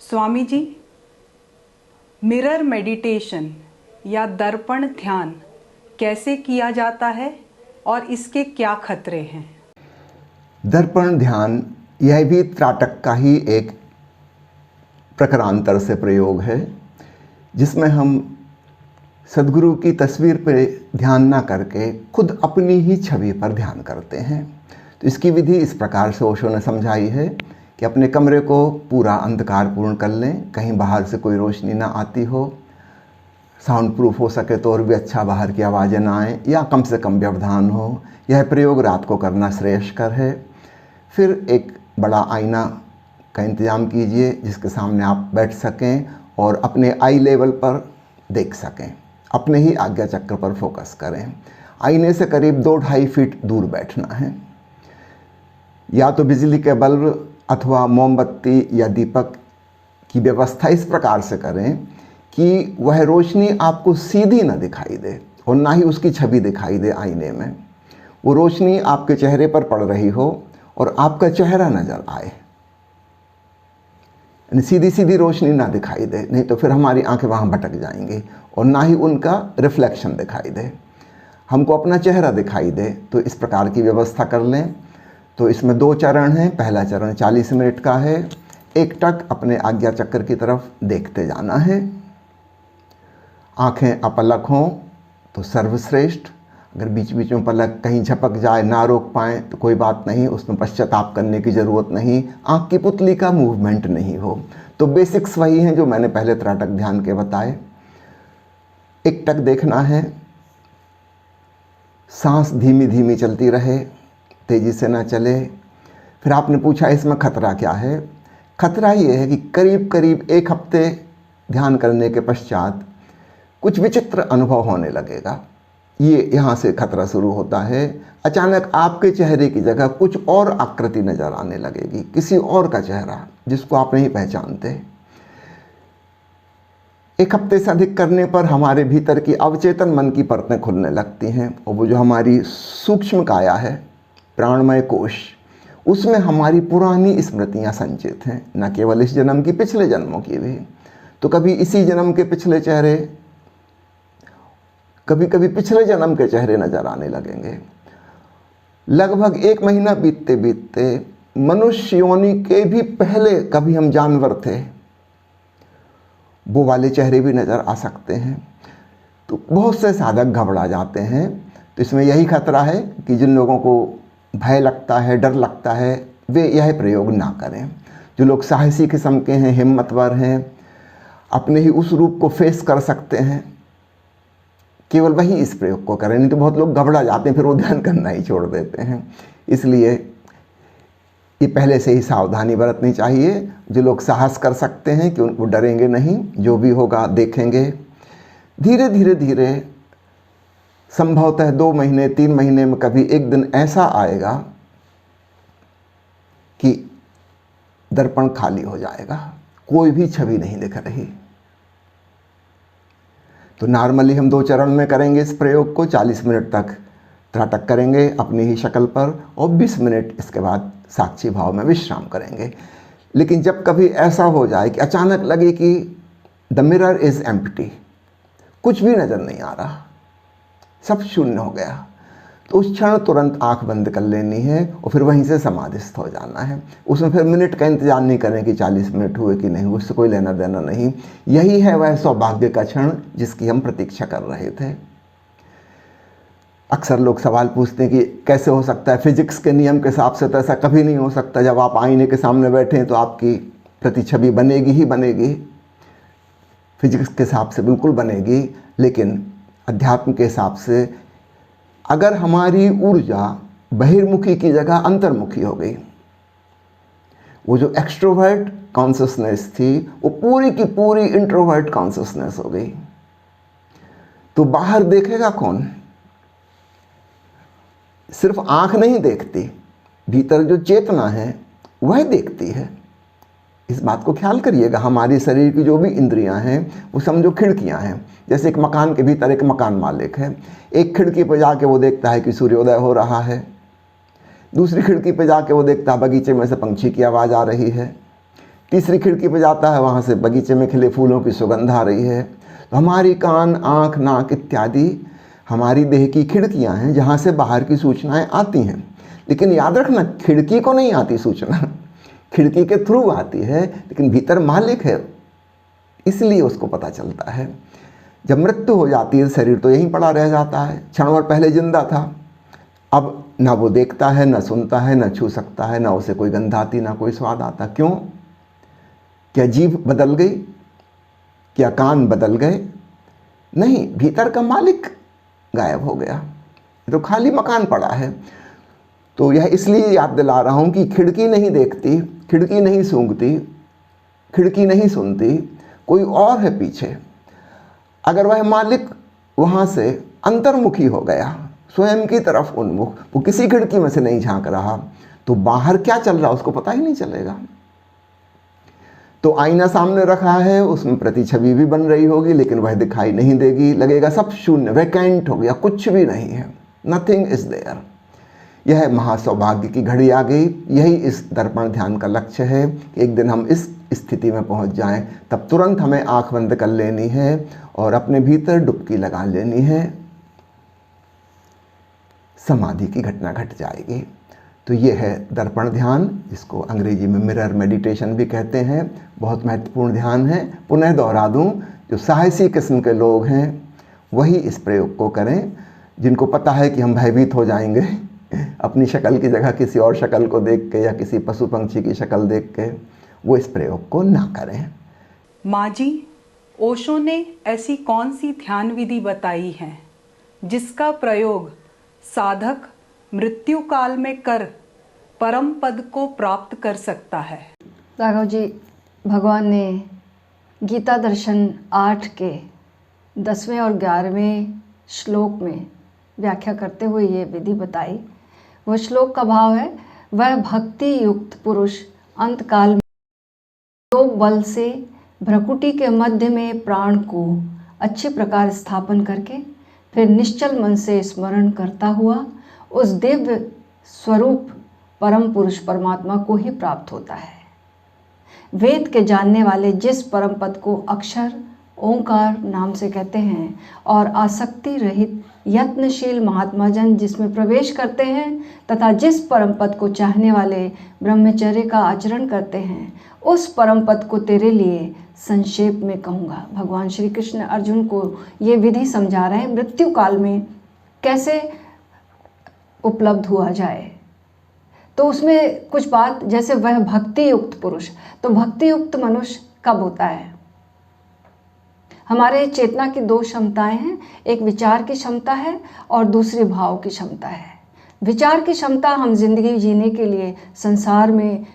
Swami ji, mirror meditation या दर्पण ध्यान कैसे किया जाता है और इसके क्या खतरे हैं? दर्पण ध्यान यह भी त्राटक का ही एक प्रकारांतर से प्रयोग है, जिसमें हम सद्गुरु की तस्वीर पर ध्यान ना करके खुद अपनी ही छवि पर ध्यान करते हैं। तो इसकी विधि इस प्रकार से ओशो ने समझाई है कि अपने कमरे को पूरा अंधकारपूर्ण कर लें, कहीं बाहर से कोई रोशनी ना आती हो, साउंड प्रूफ हो सके तो और भी अच्छा, बाहर की आवाज़ें ना आएँ या कम से कम व्यवधान हो। यह प्रयोग रात को करना श्रेयस्कर है। फिर एक बड़ा आईना का इंतज़ाम कीजिए जिसके सामने आप बैठ सकें और अपने आई लेवल पर देख सकें, अपने ही आज्ञा चक्र पर फोकस करें। आईने से करीब 2-2.5 फीट दूर बैठना है। या तो बिजली के बल्ब अथवा मोमबत्ती या दीपक की व्यवस्था इस प्रकार से करें कि वह रोशनी आपको सीधी न दिखाई दे और ना ही उसकी छवि दिखाई दे आईने में। वो रोशनी आपके चेहरे पर पड़ रही हो और आपका चेहरा नज़र आए, सीधी सीधी रोशनी ना दिखाई दे, नहीं तो फिर हमारी आंखें वहाँ भटक जाएंगी, और ना ही उनका रिफ्लेक्शन दिखाई दे, हमको अपना चेहरा दिखाई दे। तो इस प्रकार की व्यवस्था कर लें। तो इसमें 2 चरण हैं। पहला चरण 40 मिनट का है। एकटक अपने आज्ञा चक्र की तरफ देखते जाना है। आंखें अपलक हों तो सर्वश्रेष्ठ। अगर बीच बीच में पलक कहीं झपक जाए, ना रोक पाएँ तो कोई बात नहीं, उसमें पश्चाताप करने की ज़रूरत नहीं। आँख की पुतली का मूवमेंट नहीं हो। तो बेसिक्स वही हैं जो मैंने पहले त्राटक ध्यान के बताए। एकटक देखना है, सांस धीमी धीमी चलती रहे, तेज़ी से ना चले। फिर आपने पूछा इसमें खतरा क्या है। खतरा ये है कि करीब करीब 1 हफ्ते ध्यान करने के पश्चात कुछ विचित्र अनुभव होने लगेगा। ये यहाँ से खतरा शुरू होता है। अचानक आपके चेहरे की जगह कुछ और आकृति नज़र आने लगेगी, किसी और का चेहरा जिसको आप नहीं पहचानते। 1 हफ्ते से अधिक करने पर हमारे भीतर की अवचेतन मन की परतें खुलने लगती हैं और वो जो हमारी सूक्ष्म काया है, प्राणमय कोश, उसमें हमारी पुरानी स्मृतियाँ संचित हैं, न केवल इस जन्म की, पिछले जन्मों की भी। तो कभी इसी जन्म के पिछले चेहरे, कभी कभी पिछले जन्म के चेहरे नजर आने लगेंगे। लगभग 1 महीना बीतते बीतते मनुष्य योनि के भी पहले कभी हम जानवर थे, वो वाले चेहरे भी नज़र आ सकते हैं। तो बहुत से साधक घबरा जाते हैं। तो इसमें यही खतरा है कि जिन लोगों को भय लगता है, डर लगता है, वे यह प्रयोग ना करें। जो लोग साहसी किस्म के हैं, हिम्मतवर हैं, अपने ही उस रूप को फेस कर सकते हैं, केवल वही इस प्रयोग को करें। नहीं तो बहुत लोग घबरा जाते हैं, फिर वो ध्यान करना ही छोड़ देते हैं। इसलिए ये पहले से ही सावधानी बरतनी चाहिए। जो लोग साहस कर सकते हैं कि उनको डरेंगे नहीं, जो भी होगा देखेंगे। धीरे धीरे धीरे संभवतः 2 महीने 3 महीने में कभी एक दिन ऐसा आएगा कि दर्पण खाली हो जाएगा, कोई भी छवि नहीं दिख रही। तो नॉर्मली हम 2 चरण में करेंगे इस प्रयोग को। 40 मिनट तक त्राटक करेंगे अपनी ही शक्ल पर और 20 मिनट इसके बाद साक्षी भाव में विश्राम करेंगे। लेकिन जब कभी ऐसा हो जाए कि अचानक लगे कि द मिरर इज़ एम्प्टी, कुछ भी नज़र नहीं आ रहा, सब शून्य हो गया, तो उस क्षण तुरंत आंख बंद कर लेनी है और फिर वहीं से समाधिस्थ हो जाना है। उसमें फिर मिनट का इंतजार नहीं करें कि 40 मिनट हुए कि नहीं, उससे कोई लेना देना नहीं। यही है वह सौभाग्य का क्षण जिसकी हम प्रतीक्षा कर रहे थे। अक्सर लोग सवाल पूछते हैं कि कैसे हो सकता है, फिजिक्स के नियम के हिसाब से तो ऐसा कभी नहीं हो सकता। जब आप आईने के सामने बैठे तो आपकी प्रतिछवि बनेगी ही बनेगी, फिजिक्स के हिसाब से बिल्कुल बनेगी। लेकिन अध्यात्म के हिसाब से अगर हमारी ऊर्जा बहिर्मुखी की जगह अंतर्मुखी हो गई, वो जो एक्सट्रोवर्ट कॉन्शसनेस थी वो पूरी की पूरी इंट्रोवर्ट कॉन्शसनेस हो गई, तो बाहर देखेगा कौन? सिर्फ आंख नहीं देखती, भीतर जो चेतना है वह देखती है। इस बात को ख्याल करिएगा। हमारे शरीर की जो भी इंद्रियां हैं वो समझो खिड़कियां हैं। जैसे एक मकान के भीतर एक मकान मालिक है, एक खिड़की पर जाके वो देखता है कि सूर्योदय हो रहा है, दूसरी खिड़की पर जाके वो देखता है बगीचे में से पंछी की आवाज़ आ रही है, तीसरी खिड़की पर जाता है, वहाँ से बगीचे में खिले फूलों की सुगंध आ रही है। तो हमारी कान, आँख, नाक इत्यादि हमारी देह की खिड़कियाँ हैं जहाँ से बाहर की सूचनाएं आती हैं। लेकिन याद रखना, खिड़की को नहीं आती सूचना, खिड़की के थ्रू आती है, लेकिन भीतर मालिक है, इसलिए उसको पता चलता है। जब मृत्यु हो जाती है शरीर तो यहीं पड़ा रह जाता है। क्षण भर पहले जिंदा था, अब ना वो देखता है, ना सुनता है, ना छू सकता है, ना उसे कोई गंध आती, ना कोई स्वाद आता। क्यों? क्या जीभ बदल गई? क्या कान बदल गए? नहीं, भीतर का मालिक गायब हो गया, तो खाली मकान पड़ा है। तो यह इसलिए याद दिला रहा हूँ कि खिड़की नहीं देखती, खिड़की नहीं सूंघती, खिड़की नहीं सुनती, कोई और है पीछे। अगर वह मालिक वहाँ से अंतर्मुखी हो गया, स्वयं की तरफ उन्मुख, वो किसी खिड़की में से नहीं झांक रहा, तो बाहर क्या चल रहा उसको पता ही नहीं चलेगा। तो आईना सामने रखा है, उसमें प्रतिछवि भी बन रही होगी, लेकिन वह दिखाई नहीं देगी, लगेगा सब शून्य, वैकेंट हो गया, कुछ भी नहीं है, नथिंग इज देयर। यह महासौभाग्य की घड़ी आ गई। यही इस दर्पण ध्यान का लक्ष्य है कि एक दिन हम इस स्थिति में पहुंच जाएं, तब तुरंत हमें आंख बंद कर लेनी है और अपने भीतर डुबकी लगा लेनी है, समाधि की घटना घट जाएगी। तो ये है दर्पण ध्यान, जिसको अंग्रेजी में मिरर मेडिटेशन भी कहते हैं। बहुत महत्वपूर्ण ध्यान है। पुनः दोहरा दूं, जो साहसी किस्म के लोग हैं वही इस प्रयोग को करें। जिनको पता है कि हम भयभीत हो जाएंगे अपनी शक्ल की जगह किसी और शक्ल को देख के या किसी पशु पंछी की शक्ल देख के, वो इस प्रयोग को ना करें। माँ जी, ओशो ने ऐसी कौन सी ध्यान विधि बताई है जिसका प्रयोग साधक मृत्यु काल में कर परम पद को प्राप्त कर सकता है? राघव जी, भगवान ने गीता दर्शन 8 के 10वें और 11वें श्लोक में व्याख्या करते हुए ये विधि बताई। वह श्लोक का भाव है, वह भक्ति युक्त पुरुष अंतकाल में योग बल से भ्रकुटी के मध्य में प्राण को अच्छे प्रकार स्थापन करके फिर निश्चल मन से स्मरण करता हुआ उस दिव्य स्वरूप परम पुरुष परमात्मा को ही प्राप्त होता है। वेद के जानने वाले जिस परम पद को अक्षर ओंकार नाम से कहते हैं और आसक्ति रहित यत्नशील महात्मा जन जिसमें प्रवेश करते हैं तथा जिस परम पद को चाहने वाले ब्रह्मचर्य का आचरण करते हैं, उस परम पद को तेरे लिए संक्षेप में कहूँगा। भगवान श्री कृष्ण अर्जुन को ये विधि समझा रहे हैं, मृत्यु काल में कैसे उपलब्ध हुआ जाए। तो उसमें कुछ बात, जैसे वह भक्ति युक्त पुरुष, तो भक्ति युक्त मनुष्य कब होता है? हमारे चेतना की 2 क्षमताएं हैं, एक विचार की क्षमता है और दूसरी भाव की क्षमता है। विचार की क्षमता हम जिंदगी जीने के लिए, संसार में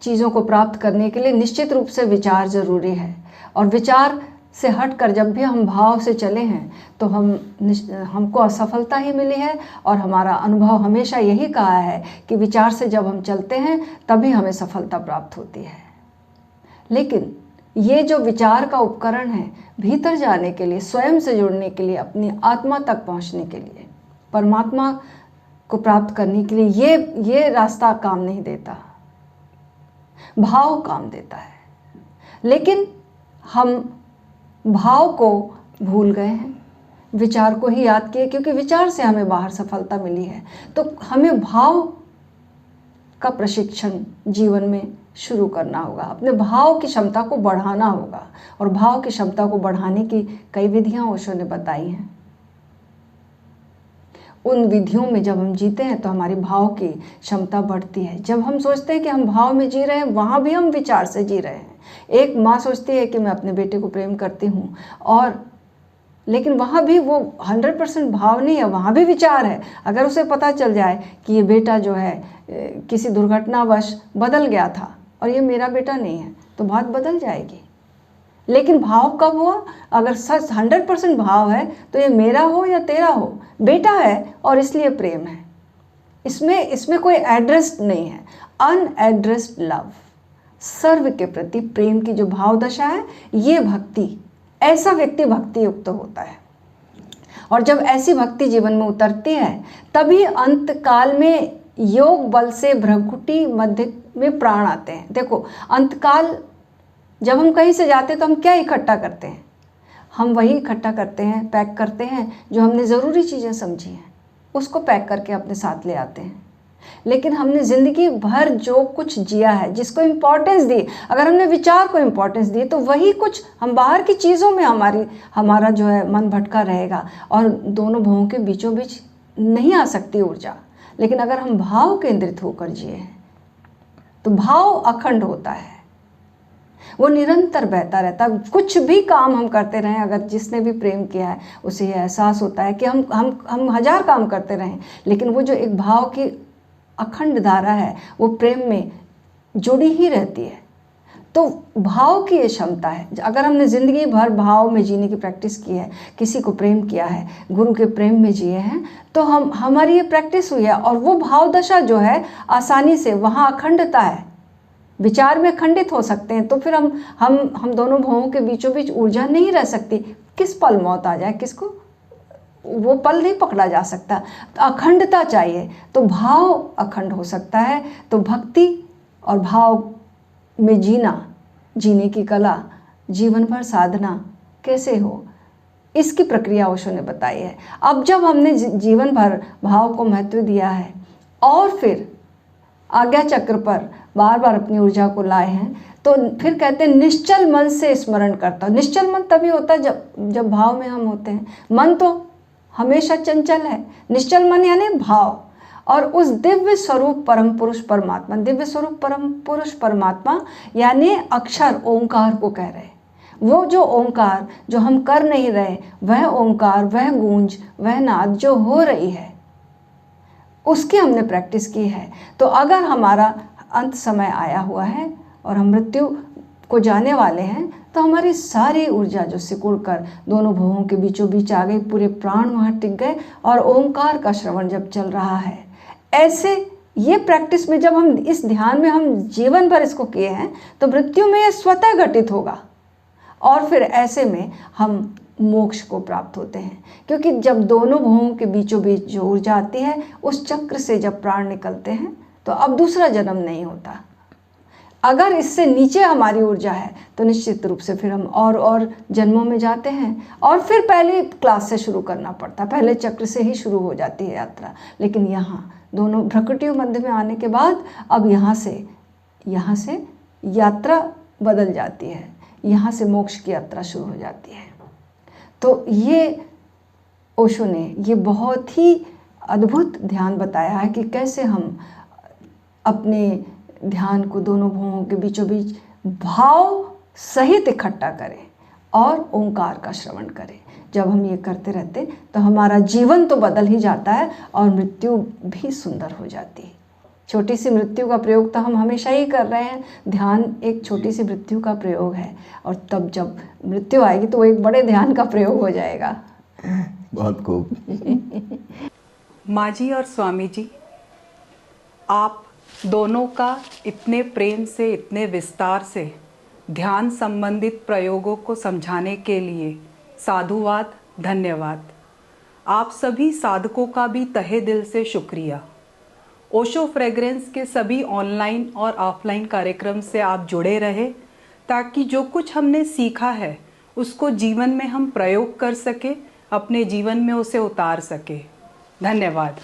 चीज़ों को प्राप्त करने के लिए निश्चित रूप से विचार ज़रूरी है, और विचार से हटकर जब भी हम भाव से चले हैं तो हमको असफलता ही मिली है। और हमारा अनुभव हमेशा यही कहा है कि विचार से जब हम चलते हैं तभी हमें सफलता प्राप्त होती है। लेकिन ये जो विचार का उपकरण है, भीतर जाने के लिए, स्वयं से जुड़ने के लिए, अपनी आत्मा तक पहुंचने के लिए, परमात्मा को प्राप्त करने के लिए ये रास्ता काम नहीं देता, भाव काम देता है। लेकिन हम भाव को भूल गए हैं, विचार को ही याद किए, क्योंकि विचार से हमें बाहर सफलता मिली है। तो हमें भाव का प्रशिक्षण जीवन में शुरू करना होगा, अपने भाव की क्षमता को बढ़ाना होगा। और भाव की क्षमता को बढ़ाने की कई विधियां ओशो ने बताई हैं। उन विधियों में जब हम जीते हैं तो हमारी भाव की क्षमता बढ़ती है। जब हम सोचते हैं कि हम भाव में जी रहे हैं, वहाँ भी हम विचार से जी रहे हैं। एक माँ सोचती है कि मैं अपने बेटे को प्रेम करती हूँ, और लेकिन वहाँ भी वो 100% भाव नहीं है, वहाँ भी विचार है। अगर उसे पता चल जाए कि ये बेटा जो है किसी दुर्घटनावश बदल गया था और ये मेरा बेटा नहीं है, तो बात बदल जाएगी। लेकिन भाव कब हुआ? अगर सच 100% भाव है तो ये मेरा हो या तेरा हो, बेटा है और इसलिए प्रेम है। इसमें कोई एड्रेस नहीं है। अनएड्रेस्ड लव, सर्व के प्रति प्रेम की जो भाव दशा है, ये भक्ति, ऐसा व्यक्ति भक्ति युक्त होता है। और जब ऐसी भक्ति जीवन में उतरती है, तभी अंत काल में योग बल से भ्रकुटी मध्य में प्राण आते हैं। देखो, अंतकाल जब हम कहीं से जाते हैं तो हम क्या इकट्ठा करते हैं? हम वही इकट्ठा करते हैं, पैक करते हैं जो हमने ज़रूरी चीज़ें समझी हैं, उसको पैक करके अपने साथ ले आते हैं। लेकिन हमने ज़िंदगी भर जो कुछ जिया है, जिसको इम्पोर्टेंस दी, अगर हमने विचार को इम्पोर्टेंस दी तो वही कुछ हम बाहर की चीज़ों में हमारा जो है मन भटका रहेगा और दोनों भवों के बीचों बीच नहीं आ सकती ऊर्जा। लेकिन अगर हम भाव केंद्रित होकर जिए हैं तो भाव अखंड होता है, वो निरंतर बहता रहता है। कुछ भी काम हम करते रहें, अगर जिसने भी प्रेम किया है उसे ये एहसास होता है कि हम हजार काम करते रहें, लेकिन वो जो एक भाव की अखंड धारा है वो प्रेम में जुड़ी ही रहती है। तो भाव की ये क्षमता है। अगर हमने ज़िंदगी भर भाव में जीने की प्रैक्टिस की है, किसी को प्रेम किया है, गुरु के प्रेम में जिए हैं, तो हमारी ये प्रैक्टिस हुई है और वो भाव दशा जो है आसानी से वहाँ अखंडता है। विचार में खंडित हो सकते हैं तो फिर हम दोनों भावों के बीचों बीच ऊर्जा नहीं रह सकती। किस पल मौत आ जाए किसको, वो पल नहीं पकड़ा जा सकता। तो अखंडता चाहिए, तो भाव अखंड हो सकता है। तो भक्ति और भाव में जीने की कला, जीवन भर साधना कैसे हो, इसकी प्रक्रिया ओशो ने बताई है। अब जब हमने जीवन भर भाव को महत्व दिया है और फिर आज्ञा चक्र पर बार बार अपनी ऊर्जा को लाए हैं, तो फिर कहते हैं निश्चल मन से स्मरण करता हूँ। निश्चल मन तभी होता है जब भाव में हम होते हैं। मन तो हमेशा चंचल है, निश्चल मन यानी भाव। और उस दिव्य स्वरूप परम पुरुष परमात्मा, दिव्य स्वरूप परम पुरुष परमात्मा यानी अक्षर ओंकार को कह रहे हैं। वो जो ओंकार जो हम कर नहीं रहे, वह ओंकार, वह गूंज, वह नाद जो हो रही है, उसकी हमने प्रैक्टिस की है। तो अगर हमारा अंत समय आया हुआ है और हम मृत्यु को जाने वाले हैं, तो हमारी सारी ऊर्जा जो सिकुड़ कर दोनों भवों के बीचों बीच आ गई, पूरे प्राण वहाँ टिक गए और ओंकार का श्रवण जब चल रहा है, ऐसे ये प्रैक्टिस में जब हम इस ध्यान में हम जीवन भर इसको किए हैं, तो मृत्यु में ये स्वतः घटित होगा और फिर ऐसे में हम मोक्ष को प्राप्त होते हैं। क्योंकि जब दोनों भवों के बीचों बीच जो ऊर्जा आती है, उस चक्र से जब प्राण निकलते हैं तो अब दूसरा जन्म नहीं होता। अगर इससे नीचे हमारी ऊर्जा है तो निश्चित रूप से फिर हम और जन्मों में जाते हैं और फिर पहली क्लास से शुरू करना पड़ता है, पहले चक्र से ही शुरू हो जाती है यात्रा। लेकिन यहाँ दोनों भ्रकुटियों मध्य में आने के बाद अब यहाँ से यात्रा बदल जाती है, यहाँ से मोक्ष की यात्रा शुरू हो जाती है। तो ये ओशो ने ये बहुत ही अद्भुत ध्यान बताया है कि कैसे हम अपने ध्यान को दोनों भवों के बीचों बीच भाव सहित इकट्ठा करें और ओंकार का श्रवण करें। जब हम ये करते रहते तो हमारा जीवन तो बदल ही जाता है और मृत्यु भी सुंदर हो जाती है। छोटी सी मृत्यु का प्रयोग तो हम हमेशा ही कर रहे हैं। ध्यान एक छोटी सी मृत्यु का प्रयोग है और तब जब मृत्यु आएगी तो वो एक बड़े ध्यान का प्रयोग हो जाएगा। बहुत खूब। माँ जी और स्वामी जी, आप दोनों का इतने प्रेम से, इतने विस्तार से ध्यान संबंधित प्रयोगों को समझाने के लिए साधुवाद, धन्यवाद। आप सभी साधकों का भी तहे दिल से शुक्रिया। ओशो फ्रेग्रेंस के सभी ऑनलाइन और ऑफलाइन कार्यक्रम से आप जुड़े रहे ताकि जो कुछ हमने सीखा है उसको जीवन में हम प्रयोग कर सके, अपने जीवन में उसे उतार सके। धन्यवाद।